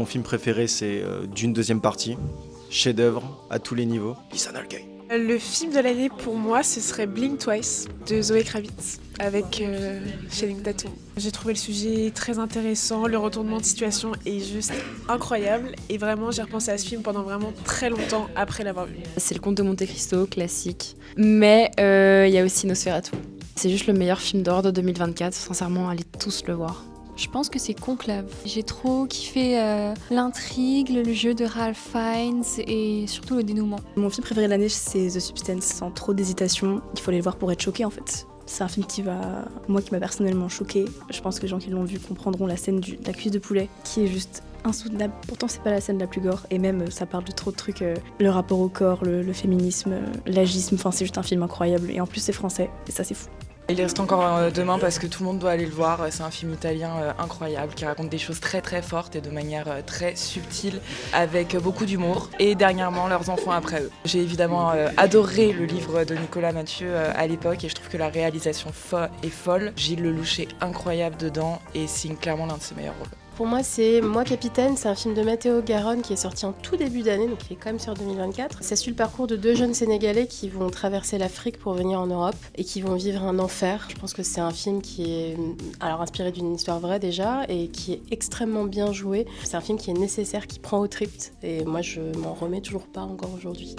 mon film préféré, c'est Dune deuxième partie. Chef-d'œuvre à tous les niveaux. Lisa Nolgay. Le film de l'année pour moi, ce serait Blink Twice de Zoé Kravitz avec Channing Tatum. J'ai trouvé le sujet très intéressant, le retournement de situation est juste incroyable et vraiment j'ai repensé à ce film pendant vraiment très longtemps après l'avoir vu. C'est le Comte de Monte Cristo, classique, mais il y a aussi Nosferatu. C'est juste le meilleur film d'horreur de 2024, sincèrement, allez tous le voir. Je pense que c'est Conclave. J'ai trop kiffé l'intrigue, le jeu de Ralph Fiennes et surtout le dénouement. Mon film préféré de l'année, c'est The Substance, sans trop d'hésitation. Il faut aller le voir pour être choqué en fait. C'est un film qui m'a personnellement choqué. Je pense que les gens qui l'ont vu comprendront la scène de la cuisse de poulet, qui est juste insoutenable. Pourtant, c'est pas la scène la plus gore. Et même, ça parle de trop de trucs. Le rapport au corps, le féminisme, l'agisme. Enfin, c'est juste un film incroyable. Et en plus, c'est français. Et ça, c'est fou. Il reste encore demain parce que tout le monde doit aller le voir. C'est un film italien incroyable qui raconte des choses très très fortes et de manière très subtile avec beaucoup d'humour. Et dernièrement, leurs enfants après eux. J'ai évidemment adoré le livre de Nicolas Mathieu à l'époque et je trouve que la réalisation est folle. Gilles Lelouch est incroyable dedans et signe clairement l'un de ses meilleurs rôles. Pour moi, c'est Moi Capitaine, c'est un film de Matteo Garonne qui est sorti en tout début d'année, donc il est quand même sur 2024. Ça suit le parcours de deux jeunes Sénégalais qui vont traverser l'Afrique pour venir en Europe et qui vont vivre un enfer. Je pense que c'est un film qui est inspiré d'une histoire vraie déjà et qui est extrêmement bien joué. C'est un film qui est nécessaire, qui prend aux tripes et moi je m'en remets toujours pas encore aujourd'hui.